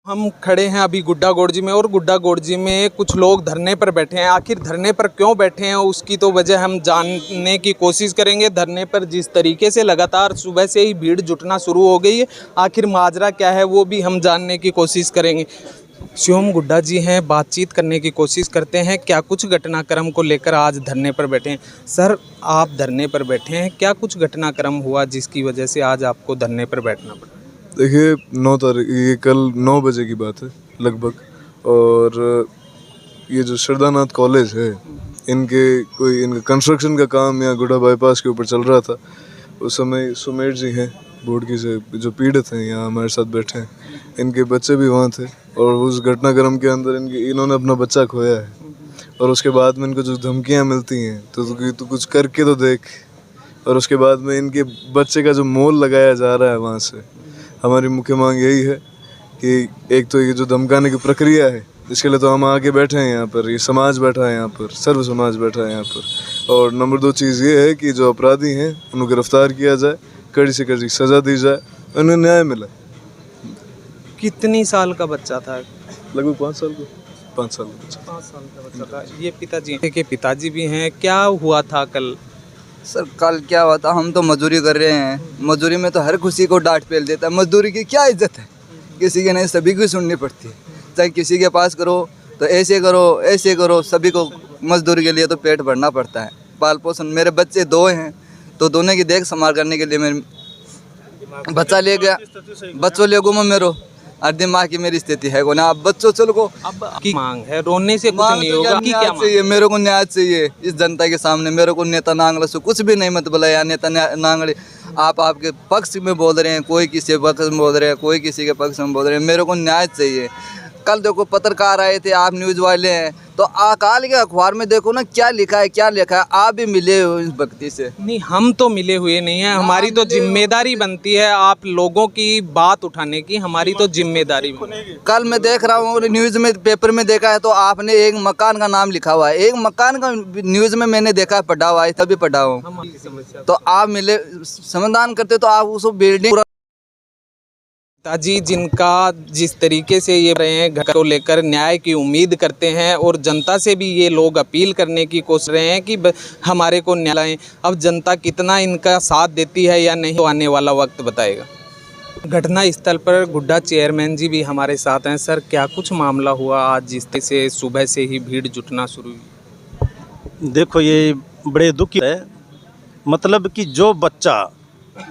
हम खड़े हैं अभी गुड्डा गोड़जी में और गुड्डा गोड़जी में कुछ लोग धरने पर बैठे हैं। आखिर धरने पर क्यों बैठे हैं उसकी तो वजह हम जानने की कोशिश करेंगे। धरने पर जिस तरीके से लगातार सुबह से ही भीड़ जुटना शुरू हो गई है, आखिर माजरा क्या है वो भी हम जानने की कोशिश करेंगे। शिवम गुड्डा जी हैं, बातचीत करने की कोशिश करते हैं क्या कुछ घटनाक्रम को लेकर आज धरने पर बैठे हैं। सर, आप धरने पर बैठे हैं, क्या कुछ घटनाक्रम हुआ जिसकी वजह से आज आपको धरने पर बैठना पड़ा? देखिए 9 तारीख, ये कल 9 बजे की बात है लगभग। और ये जो श्रद्धानाथ कॉलेज है, इनका कंस्ट्रक्शन का काम यहाँ गुड्डा बाईपास के ऊपर चल रहा था। उस समय सुमेर जी हैं बोर्ड की से जो पीड़ित हैं, यहाँ हमारे साथ बैठे हैं। इनके बच्चे भी वहाँ थे और उस घटनाक्रम के अंदर इन्होंने अपना बच्चा खोया है। और उसके बाद में इनको जो धमकियाँ मिलती हैं तो कुछ करके तो देख। और उसके बाद में इनके बच्चे का जो मोल लगाया जा रहा है वहाँ से, हमारी मुख्य मांग यही है कि एक तो ये जो धमकाने की प्रक्रिया है, इसके लिए तो हम आके बैठे हैं यहाँ पर, ये समाज बैठा है यहाँ पर, सर्व समाज बैठा है यहाँ पर। और नंबर 2 चीज़ ये है कि जो अपराधी हैं उनको गिरफ्तार किया जाए, कड़ी से कड़ी सज़ा दी जाए, उन्हें न्याय मिले। कितनी साल का बच्चा था? लगभग 5 साल का 5 साल का बच्चा। 5 साल का बच्चा था। ये पिताजी के पिताजी भी हैं, क्या हुआ था कल? सर कल क्या हुआ था, हम तो मजदूरी कर रहे हैं। मजदूरी में तो हर किसी को डांट पेल देता है। मजदूरी की क्या इज्जत है, किसी की नहीं, सभी की सुननी पड़ती है। चाहे किसी के पास करो तो ऐसे करो, सभी को मजदूरी के लिए तो पेट भरना पड़ता है। पाल पोषण, मेरे बच्चे 2 हैं तो दोनों की देख संभाल करने के लिए मेरे बच्चा ले गया, बच्चों ले गो मैं मेरो और दिमाग की मेरी स्थिति है को ना। अब बच्चों चलो को अब की मांग है, रोने से कुछ नहीं होगा। क्या चाहिए मेरे को? न्याय चाहिए इस जनता के सामने। मेरे को नेता नांगला से कुछ भी नहीं मत बुलाया। नेता नांगले आप आपके पक्ष में बोल रहे हैं, कोई किसी पक्ष में बोल रहे हैं, कोई किसी के पक्ष में बोल रहे हैं। मेरे को न्याय चाहिए। कल देखो पत्रकार आए थे, आप न्यूज़ वाले हैं, तो काल के अखबार में देखो ना क्या लिखा है। आप भी मिले हो इस व्यक्ति से? नहीं, हम तो मिले हुए नहीं हैं। हमारी तो जिम्मेदारी बनती है आप लोगों की बात उठाने की, हमारी तो जिम्मेदारी। कल मैं देख रहा हूँ न्यूज़ में, पेपर में देखा है तो आपने एक मकान का नाम लिखा हुआ है। एक मकान का न्यूज़ में मैंने देखा है, पढ़ा हुआ है, तभी पढ़ा हूँ। तो आप मिले, समाधान करते तो आप उस बिल्डिंग पिताजी जिनका जिस तरीके से ये रहे हैं, घर को लेकर न्याय की उम्मीद करते हैं और जनता से भी ये लोग अपील करने की कोशिश रहे हैं कि हमारे को न्याय लाएं। अब जनता कितना इनका साथ देती है या नहीं, तो आने वाला वक्त बताएगा। घटना स्थल पर गुड्डा चेयरमैन जी भी हमारे साथ हैं। सर, क्या कुछ मामला हुआ आज जिस तरह से सुबह से ही भीड़ जुटना शुरू हुई? देखो, ये बड़े दुख की है, मतलब कि जो बच्चा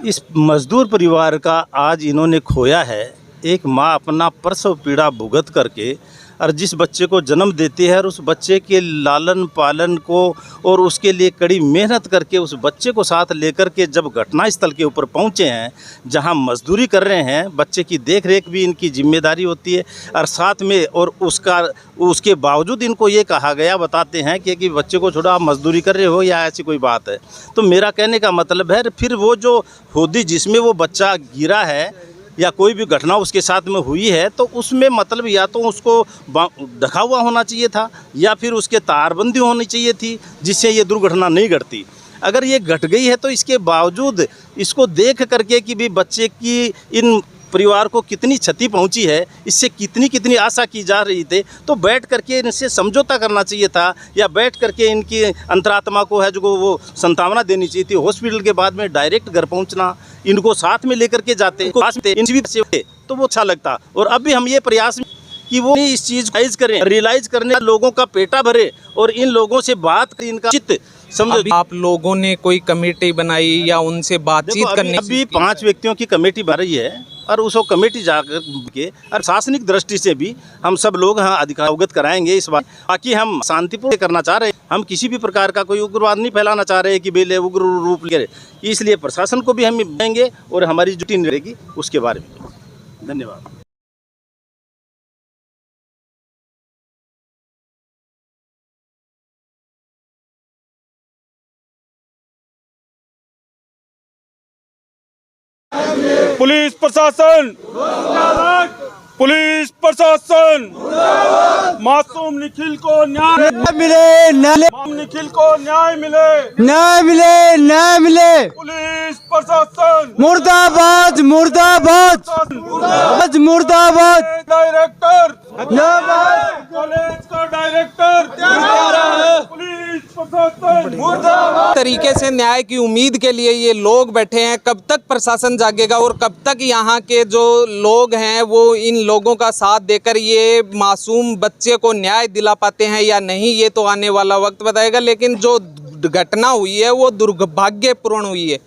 इस मजदूर परिवार का आज इन्होंने खोया है, एक माँ अपना प्रसव पीड़ा भुगत करके और जिस बच्चे को जन्म देती है और उस बच्चे के लालन पालन को और उसके लिए कड़ी मेहनत करके उस बच्चे को साथ लेकर के जब घटनास्थल के ऊपर पहुँचे हैं, जहाँ मजदूरी कर रहे हैं, बच्चे की देख रेख भी इनकी जिम्मेदारी होती है। और साथ में और उसके बावजूद इनको ये कहा गया, बताते हैं कि बच्चे को छोड़ो, आप मजदूरी कर रहे हो या ऐसी कोई बात है। तो मेरा कहने का मतलब है, फिर वो जो होदी जिसमें वो बच्चा गिरा है या कोई भी घटना उसके साथ में हुई है, तो उसमें मतलब या तो उसको ढका हुआ होना चाहिए था या फिर उसके तारबंदी होनी चाहिए थी जिससे ये दुर्घटना नहीं घटती। अगर ये घट गई है तो इसके बावजूद इसको देख करके कि भी बच्चे की इन परिवार को कितनी क्षति पहुंची है, इससे कितनी आशा की जा रही थी, तो बैठ करके इनसे समझौता करना चाहिए था या बैठ करके इनकी अंतरात्मा को है जो वो सांत्वना देनी चाहिए थी। हॉस्पिटल के बाद में डायरेक्ट घर पहुंचना, इनको साथ में लेकर के जाते तो वो अच्छा लगता। और अब भी हम ये प्रयास कि वो इस चीज़ को रियलाइज करने लोगों का पेटा भरे और इन लोगों से बात कर इनका चित्त समझो। आप लोगों ने कोई कमेटी बनाई या उनसे बातचीत करने? अभी 5 व्यक्तियों की कमेटी बन रही है और उसको कमेटी जाकर के और प्रशासनिक दृष्टि से भी हम सब लोग यहाँ अधिकार अवगत कराएंगे इस बात। बाकी हम शांतिपूर्ण करना चाह रहे हैं, हम किसी भी प्रकार का कोई उग्रवाद नहीं फैलाना चाह रहे हैं कि बेले उग्र रूप ले। इसलिए प्रशासन को भी हम देंगे और हमारी जो टीम रहेगी उसके बारे में। धन्यवाद। पुलिस प्रशासन, पुलिस प्रशासन मासूम निखिल को न्याय मिले निखिल को न्याय मिले न्याय मिले पुलिस प्रशासन मुर्दाबाद मुर्दाबाद मुर्दाबाद डायरेक्टर कॉलेज का डायरेक्टर पुलिस प्रशासन तरीके से न्याय की उम्मीद के लिए ये लोग बैठे हैं। कब तक प्रशासन जागेगा और कब तक यहाँ के जो लोग हैं वो इन लोगों का साथ देकर ये मासूम बच्चे को न्याय दिला पाते हैं या नहीं, ये तो आने वाला वक्त बताएगा। लेकिन जो घटना हुई है वो दुर्भाग्यपूर्ण हुई है।